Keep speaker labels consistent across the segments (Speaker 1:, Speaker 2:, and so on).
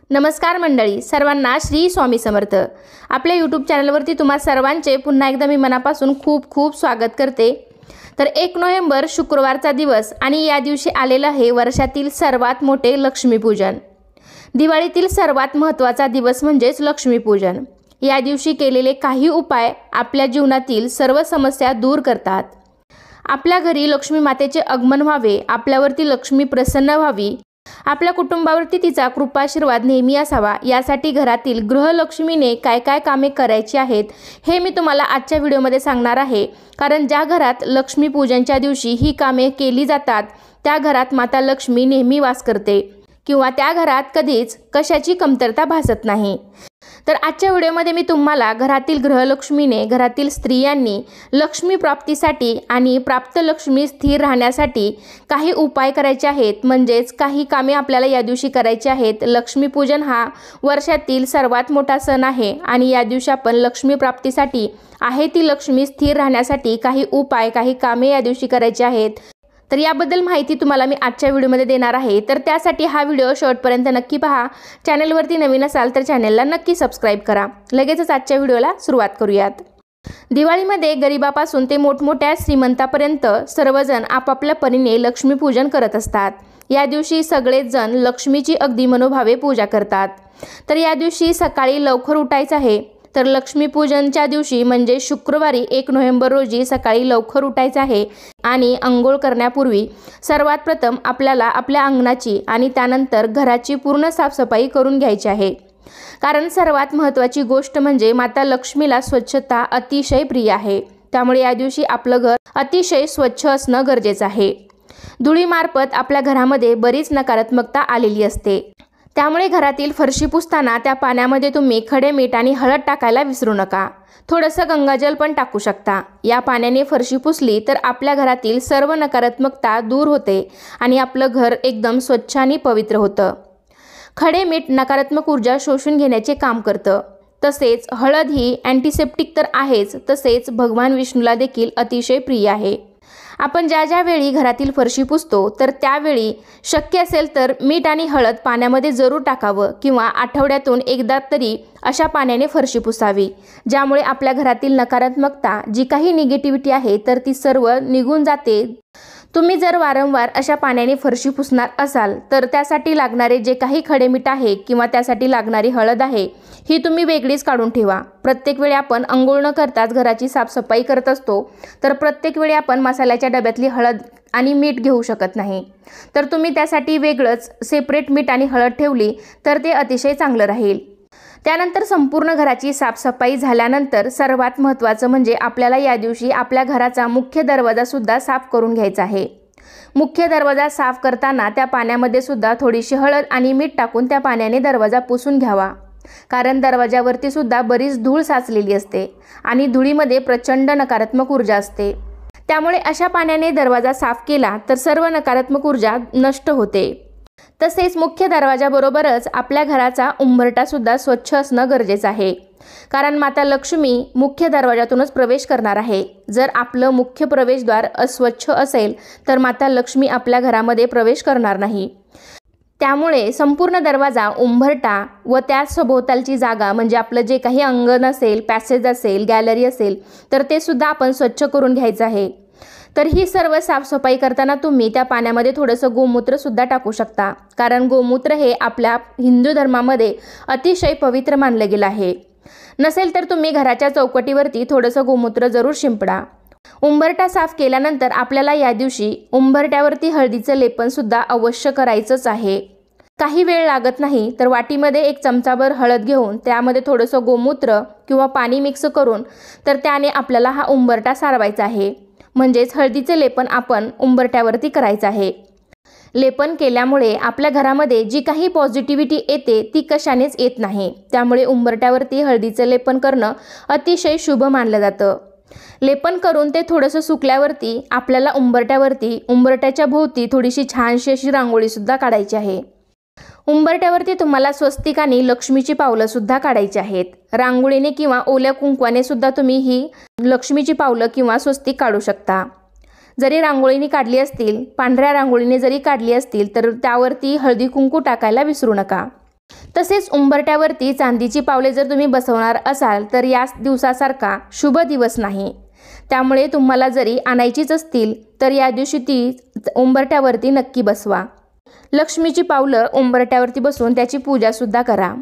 Speaker 1: नमस्कार मंडळी, सर्वांना श्री स्वामी समर्थ। आपल्या यूट्यूब चॅनलवरती तुम्हा सर्वांचे पुन्हा एकदा मी मनापासून खूप खूप स्वागत करते। तर 1 नोव्हेंबर शुक्रवारचा दिवस आणि या दिवशी आलेलं आहे वर्षातील सर्वात मोठे लक्ष्मीपूजन। दिवाळीतील सर्वात महत्त्वाचा दिवस म्हणजेच लक्ष्मीपूजन। या दिवशी केलेले काही उपाय आपल्या जीवनातील सर्व समस्या दूर करतात। आपल्या घरी लक्ष्मी मातेचे आगमन व्हावे, आपल्यावरती लक्ष्मी प्रसन्न व्हावी, आपल्या कुटुंबावरती तिचा कृपाशीर्वाद नेहमी असावा, यासाठी घरातील गृहलक्ष्मीने काय काय कामे करायची आहेत हे मी तुम्हाला आजच्या व्हिडिओमध्ये सांगणार आहे। कारण ज्या घरात लक्ष्मी पूजनच्या दिवशी ही कामे केली जातात त्या घरात माता लक्ष्मी नेहमी वास करते किंवा त्या घरात कधीच कशाची कमतरता भासत नाही। तर आजच्या व्हिडिओमध्ये मी तुम्हाला घरातील गृहलक्ष्मीने, घरातील स्त्रियांनी लक्ष्मी प्राप्तीसाठी आणि प्राप्त लक्ष्मी स्थिर राहण्यासाठी काही उपाय करायचे आहेत, म्हणजेच काही कामे आपल्याला या दिवशी करायची आहेत। लक्ष्मीपूजन हा वर्षातील सर्वात मोठा सण आहे आणि या दिवशी आपण लक्ष्मी प्राप्तीसाठी आहे ती लक्ष्मी स्थिर राहण्यासाठी काही उपाय, काही कामे या दिवशी करायची आहेत। तर याबद्दल माहिती तुम्हाला मी आजच्या व्हिडिओमध्ये देणार आहे। तर त्यासाठी हा व्हिडिओ शेवटपर्यंत नक्की पहा। चॅनलवरती नवीन असाल तर चॅनलला नक्की सबस्क्राइब करा। लगेचच आजच्या व्हिडिओला सुरुवात करूयात। दिवाळीमध्ये गरिबापासून ते मोठमोठ्या श्रीमंतापर्यंत सर्वजण आपापल्या परीने लक्ष्मीपूजन करत असतात। या दिवशी सगळेच जण लक्ष्मीची अगदी मनोभावे पूजा करतात। तर या दिवशी सकाळी लवकर उठायचं आहे। तर लक्ष्मीपूजनच्या दिवशी म्हणजे शुक्रवारी 1 नोव्हेंबर रोजी सकाळी लवकर उठायचं आहे आणि अंघोळ करण्यापूर्वी सर्वात प्रथम आपल्याला आपल्या अंगणाची आणि त्यानंतर घराची पूर्ण साफसफाई करून घ्यायची आहे। कारण सर्वात महत्त्वाची गोष्ट म्हणजे माता लक्ष्मीला स्वच्छता अतिशय प्रिय आहे। त्यामुळे या दिवशी आपलं घर अतिशय स्वच्छ असणं गरजेचं आहे। धुळीमार्फत आपल्या घरामध्ये बरीच नकारात्मकता आलेली असते। त्यामुळे घरातील फरशी पुसताना त्या पाण्यामध्ये तुम्ही खडे मीठ आणि हळद टाकायला विसरू नका। थोडंसं गंगाजल पण टाकू शकता। या पाण्याने फरशी पुसली तर आपल्या घरातील सर्व नकारात्मकता दूर होते आणि आपलं घर एकदम स्वच्छ आणि पवित्र होतं। खडे मीठ नकारात्मक ऊर्जा शोषून घेण्याचे काम करतं। तसेच हळद ही अँटीसेप्टिक तर आहेच, तसेच भगवान विष्णूला देखील अतिशय प्रिय आहे। आपण ज्या वेळी घरातील फरशी पुसतो तर त्यावेळी शक्य असेल तर मीठ आणि हळद पाण्यामध्ये जरूर टाकावं किंवा आठवड्यातून एकदा तरी अशा पाण्याने फरशी पुसावी, ज्यामुळे आपल्या घरातील नकारात्मकता, जी काही निगेटिव्हिटी आहे तर ती सर्व निघून जाते। तुम्ही जर वारंवार अशा पाण्याने फरशी पुसणार असाल तर त्यासाठी लागणारे जे काही खडेमीठ आहे किंवा त्यासाठी लागणारी हळद आहे ही तुम्ही वेगळीच काढून ठेवा। प्रत्येक वेळी आपण अंघोळ न करताच घराची साफसफाई करत असतो, तर प्रत्येक वेळी आपण मसाल्याच्या डब्यातली हळद आणि मीठ घेऊ शकत नाही। तर तुम्ही त्यासाठी वेगळंच सेपरेट मीठ आणि हळद ठेवली तर ते अतिशय चांगलं राहील। त्यानंतर संपूर्ण घराची साफसफाई झाल्यानंतर सर्वात महत्त्वाचं म्हणजे आपल्याला या दिवशी आपल्या घराचा मुख्य दरवाजा सुद्धा साफ करून घ्यायचा आहे। मुख्य दरवाजा साफ करताना त्या पाण्यामध्ये सुद्धा थोडीशी हळद आणि मीठ टाकून त्या पाण्याने दरवाजा पुसून घ्यावा। कारण दरवाजावरती सुद्धा बरीच धूळ साचलेली असते आणि धुळीमध्ये प्रचंड नकारात्मक ऊर्जा असते। त्यामुळे अशा पाण्याने दरवाजा साफ केला तर सर्व नकारात्मक ऊर्जा नष्ट होते। तसेच मुख्य दरवाजाबरोबरच आपल्या घराचा उंबरठा सुद्धा स्वच्छ असणं गरजेचं आहे। कारण माता लक्ष्मी मुख्य दरवाजातूनच प्रवेश करणार आहे। जर आपलं मुख्य प्रवेशद्वार अस्वच्छ असेल तर माता लक्ष्मी आपल्या घरामध्ये प्रवेश करणार नाही। त्यामुळे संपूर्ण दरवाजा, उंबरठा व त्या सभोवतालची जागा म्हणजे आपलं जे काही अंगण असेल, पॅसेज असेल, गॅलरी असेल तर ते सुद्धा आपण स्वच्छ करून घ्यायचं आहे। तर ही सर्व साफसफाई करताना तुम्ही त्या पाण्यामध्ये थोडंसं गोमूत्र सुद्धा टाकू शकता। कारण गोमूत्र हे आपल्या हिंदू धर्मामध्ये अतिशय पवित्र मानलं गेलं आहे। नसेल तर तुम्ही घराच्या चौकटीवरती थोडंसं गोमूत्र जरूर शिंपडा। उंबरठा साफ केल्यानंतर आपल्याला या दिवशी उंबरठ्यावरती हळदीचं लेपन सुद्धा अवश्य करायचंच आहे। काही वेळ लागत नाही तर वाटीमध्ये 1 चमचाभर हळद घेऊन त्यामध्ये थोडंसं गोमूत्र किंवा पाणी मिक्स करून तर त्याने आपल्याला हा उंबरठा सारवायचा आहे। म्हणजेच हळदीचे लेपन आपण उंबरठ्यावरती करायचं आहे। लेपन केल्यामुळे आपल्या घरामध्ये जी काही पॉझिटिव्हिटी येते ती कशानेच येत नाही। त्यामुळे उंबरठ्यावरती हळदीचं लेपन करणं अतिशय शुभ मानलं जातं। लेपन करून ते थोडंसं सुकल्यावरती आपल्याला उंबरठ्याच्या भोवती थोडीशी छानशी अशी रांगोळी सुद्धा काढायची आहे। उंबरठ्यावरती तुम्हाला स्वस्तिक आणि लक्ष्मीची पावलं सुद्धा काढायची आहेत। रांगोळीने किंवा ओल्या कुंकवाने सुद्धा तुम्ही ही लक्ष्मीची पावलं किंवा स्वस्तिक काढू शकता। जरी रांगोळीने काढली असतील, पांढऱ्या रांगोळीने जरी काढली असतील तर त्यावरती हळदी कुंकू टाकायला विसरू नका। तसेच उंबरठ्यावरती चांदीची पावले जर तुम्ही बसवणार असाल तर या दिवसासारखा शुभ दिवस नाही। त्यामुळे तुम्हाला जरी आणायचीच असतील तर या दिवशी ती उंबरठ्यावरती नक्की बसवा। लक्ष्मीची पावलं उंबरठ्यावरती बसून त्याची पूजासुद्धा करा।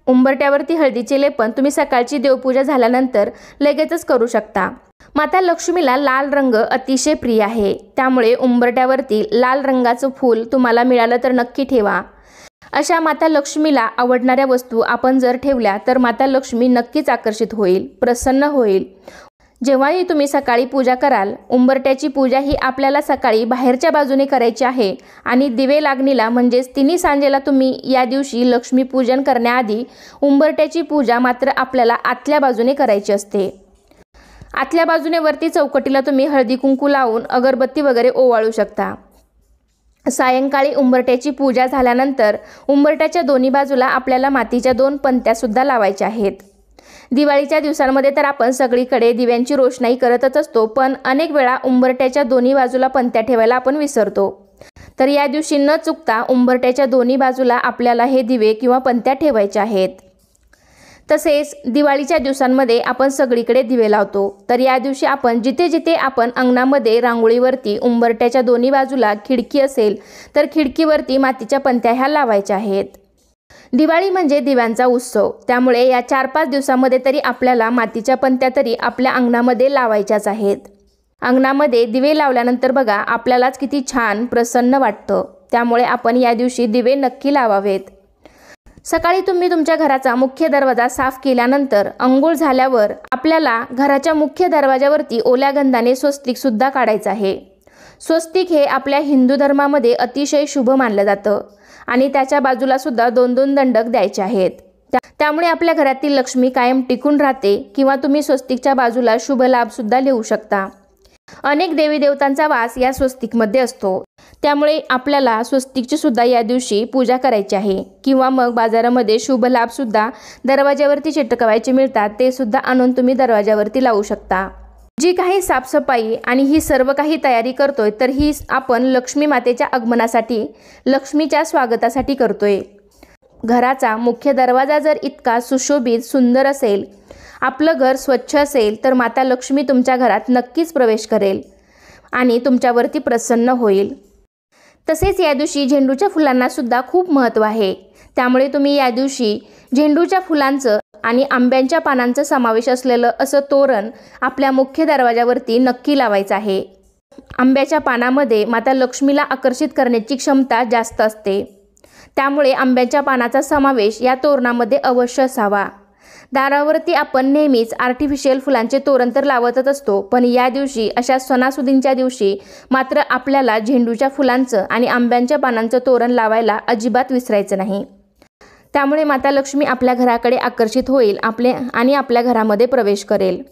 Speaker 1: उंबरठ्यावरती हळदीचे लेपन तुम्ही सकाळची देवपूजा झाल्यानंतर लगेचच करू शकता। माता लक्ष्मीला लाल रंग अतिशय प्रिय आहे, त्यामुळे उंबरठ्यावरती लाल रंगाचं फूल तुम्हाला मिळालं तर नक्की ठेवा। अशा माता लक्ष्मीला आवडणाऱ्या वस्तू आपण जर ठेवल्या तर माता लक्ष्मी नक्कीच आकर्षित होईल, प्रसन्न होईल। जेव्हाही तुम्ही सकाळी पूजा कराल, उंबरठ्याची पूजा ही आपल्याला सकाळी बाहेरच्या बाजूने करायची आहे आणि दिवे लागणीला म्हणजेच तिन्ही सांजेला तुम्ही या दिवशी लक्ष्मी पूजन करण्याआधी उंबरठ्याची पूजा मात्र आपल्याला आतल्या बाजूने करायची असते। आतल्या बाजूने वरती चौकटीला तुम्ही हळदी कुंकू लावून अगरबत्ती वगैरे ओवाळू शकता। सायंकाळी उंबरठ्याची पूजा झाल्यानंतर उंबरठ्याच्या दोन्ही बाजूला आपल्याला मातीच्या 2 पंत्यासुद्धा लावायच्या आहेत। दिवाळीच्या दिवसांमध्ये तर आपण सगळीकडे दिव्यांची रोषणाई करतच असतो, पण अनेक वेळा उंबरठ्याच्या दोन्ही बाजूला पंत्या ठेवायला आपण विसरतो। तर या दिवशी न चुकता उंबरठ्याच्या दोन्ही बाजूला आपल्याला हे दिवे किंवा पंत्या ठेवायच्या आहेत। तसेच दिवाळीच्या दिवसांमध्ये आपण सगळीकडे दिवे लावतो, तर या दिवशी आपण जिथे जिथे आपण अंगणामध्ये रांगोळीवरती उंबरठ्याच्या दोन्ही बाजूला खिडकी असेल तर खिडकीवरती मातीच्या पंत्या ह्या लावायच्या आहेत। दिवाळी म्हणजे दिव्यांचा उत्सव, त्यामुळे या 4-5 दिवसांमध्ये तरी आपल्याला मातीच्या पंत्या तरी आपल्या अंगणामध्ये लावायच्याच आहेत। अंगणामध्ये दिवे लावल्यानंतर बघा आपल्यालाच किती छान प्रसन्न वाटतं, त्यामुळे आपण या दिवशी दिवे नक्की लावावेत। सकाळी तुम्ही तुमच्या घराचा मुख्य दरवाजा साफ केल्यानंतर अंघोळ झाल्यावर आपल्याला घराच्या मुख्य दरवाजावरती ओल्या गंधाने स्वस्तिक सुद्धा काढायचं आहे। स्वस्तिक हे आपल्या हिंदू धर्मामध्ये अतिशय शुभ मानलं जातं आणि त्याच्या बाजूला सुद्धा 2-2 दंडक द्यायचे आहेत। त्यामुळे आपल्या घरातील लक्ष्मी कायम टिकून राहते किंवा तुम्ही स्वस्तिकच्या बाजूला शुभ लाभ सुद्धा लिहू शकता। अनेक देवी देवतांचा वास या स्वस्तिकमध्ये असतो, त्यामुळे आपल्याला स्वस्तिकची सुद्धा या दिवशी पूजा करायची आहे किंवा मग बाजारामध्ये शुभ लाभ सुद्धा दरवाजावरती चिटकवायचे मिळतात, ते सुद्धा आणून तुम्ही दरवाजावरती लावू शकता। जी काही साफसफाई आणि ही सर्व काही तयारी करतोय तर ही आपण लक्ष्मी मातेच्या आगमनासाठी, लक्ष्मीच्या स्वागतासाठी करतोय। घराचा मुख्य दरवाजा जर इतका सुशोभित सुंदर असेल, आपलं घर स्वच्छ असेल तर माता लक्ष्मी तुमच्या घरात नक्कीच प्रवेश करेल आणि तुमच्यावरती प्रसन्न होईल। तसेच या दिवशी झेंडूच्या फुलांना सुद्धा खूप महत्त्व आहे, त्यामुळे तुम्ही या दिवशी झेंडूच्या फुलांचं आणि आंब्यांच्या पानांचा समावेश असलेलं असं तोरण आपल्या मुख्य दरवाजावरती नक्की लावायचं आहे। आंब्याच्या पानामध्ये माता लक्ष्मीला आकर्षित करण्याची क्षमता जास्त असते, त्यामुळे आंब्याच्या पानाचा समावेश या तोरणामध्ये अवश्य असावा। दारावरती आपण नेहमीच आर्टिफिशियल फुलांचे तोरण तर लावतच असतो, पण या दिवशी अशा सणासुदींच्या दिवशी मात्र आपल्याला झेंडूच्या फुलांचं आणि आंब्यांच्या पानांचं तोरण लावायला अजिबात विसरायचं नाही। त्यामुळे माता लक्ष्मी आपल्या घराकडे आकर्षित होईल आणि आपल्या घरामध्ये प्रवेश करेल।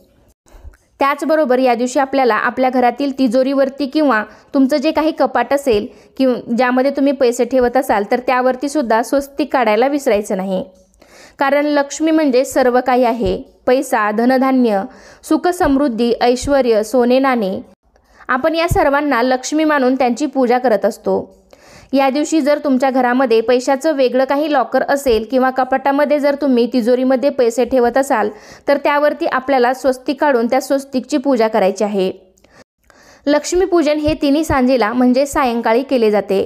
Speaker 1: त्याचबरोबर या दिवशी आपल्याला आपल्या घरातील तिजोरीवरती किंवा तुमचं जे काही कपाट असेल किंवा ज्यामध्ये तुम्ही पैसे ठेवत असाल तर त्यावरती सुद्धा स्वस्तिक काढायला विसरायचं नाही, कारण लक्ष्मी म्हणजे सर्व काही आहे। पैसा, धनधान्य, सुख समृद्धी, ऐश्वर्य, सोने नाणे, आपण या सर्वांना लक्ष्मी मानून त्यांची पूजा करत असतो। या दिवशी जर तुमच्या घरामध्ये पैशाचं वेगळं काही लॉकर असेल किंवा कपाटामध्ये जर तुम्ही तिजोरीमध्ये पैसे ठेवत असाल तर त्यावरती आपल्याला स्वस्तिक काढून त्या स्वस्तिकची पूजा करायची आहे। लक्ष्मीपूजन हे तिन्ही सांजेला म्हणजे सायंकाळी केले जाते,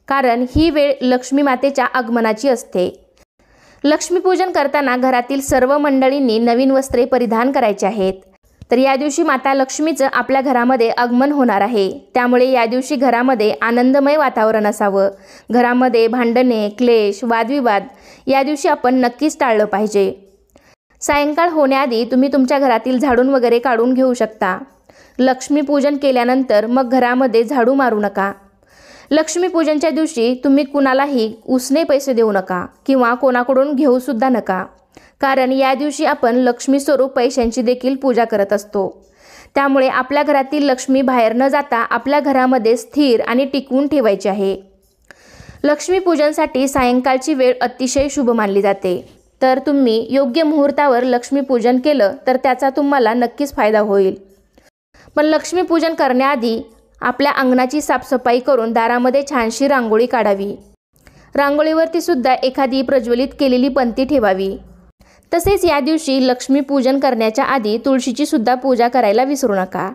Speaker 1: कारण ही वेळ लक्ष्मी मातेच्या आगमनाची असते। लक्ष्मीपूजन करताना घरातील सर्व मंडळींनी नवीन वस्त्रे परिधान करायची आहेत, तर या दिवशी माता लक्ष्मीचं आपल्या घरामध्ये आगमन होणार आहे, त्यामुळे या दिवशी घरामध्ये आनंदमय वातावरण असावं। घरामध्ये भांडणे, क्लेश, वादविवाद या दिवशी आपण नक्कीच टाळलं पाहिजे। सायंकाळ होण्याआधी तुम्ही तुमच्या घरातील झाडून वगैरे काढून घेऊ शकता। लक्ष्मीपूजन केल्यानंतर मग घरामध्ये झाडू मारू नका। लक्ष्मीपूजनच्या दिवशी तुम्ही कुणालाही उसने पैसे देऊ नका किंवा कोणाकडून घेऊ सुद्धा नका, कारण या दिवशी आपण लक्ष्मी स्वरूप पैशांची देखील पूजा करत असतो। त्यामुळे आपल्या घरातील लक्ष्मी बाहेर न जाता आपल्या घरामध्ये स्थिर आणि टिकवून ठेवायची आहे। लक्ष्मीपूजनसाठी सायंकाळची वेळ अतिशय शुभ मानली जाते, तर तुम्ही योग्य मुहूर्तावर लक्ष्मीपूजन केलं तर त्याचा तुम्हाला नक्कीच फायदा होईल। पण लक्ष्मीपूजन करण्याआधी आपल्या अंगणाची साफसफाई करून दारामध्ये छानशी रांगोळी काढावी। रांगोळीवरती सुद्धा एखादी प्रज्वलित केलेली पंती ठेवावी। तसेच या दिवशी लक्ष्मी पूजन करण्याच्या आधी तुळशीची सुद्धा पूजा करायला विसरू नका।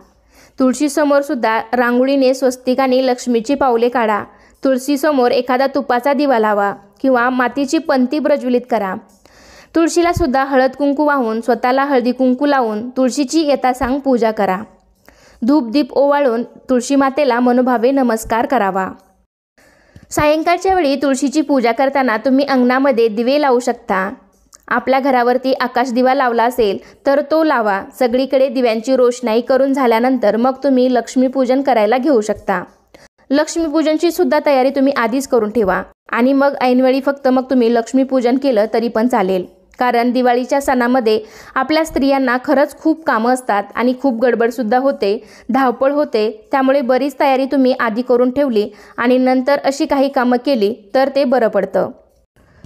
Speaker 1: तुळशीसमोर सुद्धा रांगोळीने स्वस्तिकाने लक्ष्मीची पावले काढा। तुळशीसमोर एखादा तुपाचा दिवा लावा किंवा मातीची पंती प्रज्वलित करा। तुळशीला सुद्धा हळद कुंकू वाहून स्वतःला हळदी कुंकू लावून तुळशीची यथासांग पूजा करा। धूप दीप ओवाळून तुळशी मातेला मनोभावे नमस्कार करावा। सायंकाळच्या वेळी तुळशीची पूजा करताना तुम्ही अंगणामध्ये दिवे लावू शकता। आपल्या घरावरती आकाश दिवा लावला असेल तर तो लावा। सगळीकडे दिव्यांची रोषणाई करून झाल्यानंतर मग तुम्ही लक्ष्मीपूजन करायला घेऊ शकता। लक्ष्मीपूजनची सुद्धा तयारी तुम्ही आधीच करून ठेवा आणि मग ऐनवेळी फक्त मग तुम्ही लक्ष्मीपूजन केलं तरी पण चालेल। कारण दिवाळीच्या सणामध्ये आपल्या स्त्रियांना खरंच खूप कामं असतात आणि खूप गडबडसुद्धा होते, धावपळ होते। त्यामुळे बरीच तयारी तुम्ही आधी करून ठेवली आणि नंतर अशी काही कामं केली तर ते बरं पडतं।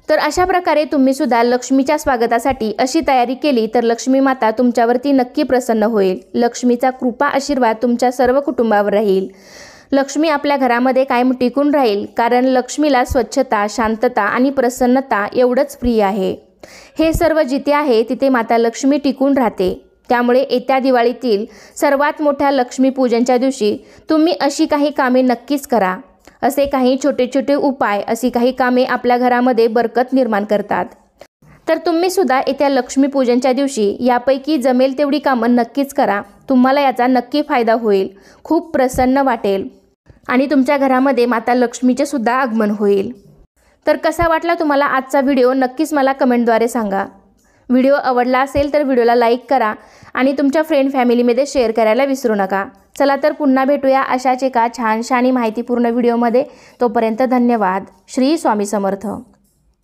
Speaker 1: तर अशा प्रकारे तुम्ही सुद्धा लक्ष्मीच्या स्वागतासाठी अशी तयारी केली तर लक्ष्मी माता तुमच्यावरती नक्की प्रसन्न होईल। लक्ष्मीचा कृपा आशीर्वाद तुमच्या सर्व कुटुंबावर राहील। लक्ष्मी आपल्या घरामध्ये कायम टिकून राहील, कारण लक्ष्मीला स्वच्छता, शांतता आणि प्रसन्नता एवढंच प्रिय आहे। हे सर्व जिथे आहे तिथे माता लक्ष्मी टिकून राहते। त्यामुळे येत्या दिवाळीतील सर्वात मोठ्या लक्ष्मीपूजनच्या दिवशी तुम्ही अशी काही कामे नक्कीच करा। असे काही छोटे छोटे उपाय, अशी काही कामे आपल्या घरामध्ये बरकत निर्माण करतात। तर तुम्ही सुद्धा येत्या लक्ष्मीपूजनच्या दिवशी यापैकी जमेल तेवढी कामं नक्कीच करा। तुम्हाला याचा नक्की फायदा होईल, खूप प्रसन्न वाटेल आणि तुमच्या घरामध्ये माता लक्ष्मीचे सुद्धा आगमन होईल। तर कसा वाटला तुम्हाला आजचा व्हिडिओ नक्कीच मला कमेंटद्वारे सांगा। व्हिडिओ आवडला असेल तर व्हिडिओला लाईक करा आणि तुमच्या फ्रेंड फॅमिलीमध्ये शेअर करायला विसरू नका। चला तर पुन्हा भेटूया अशाच एका छानशा आणि माहितीपूर्ण व्हिडिओमध्ये। तोपर्यंत धन्यवाद। श्री स्वामी समर्थ।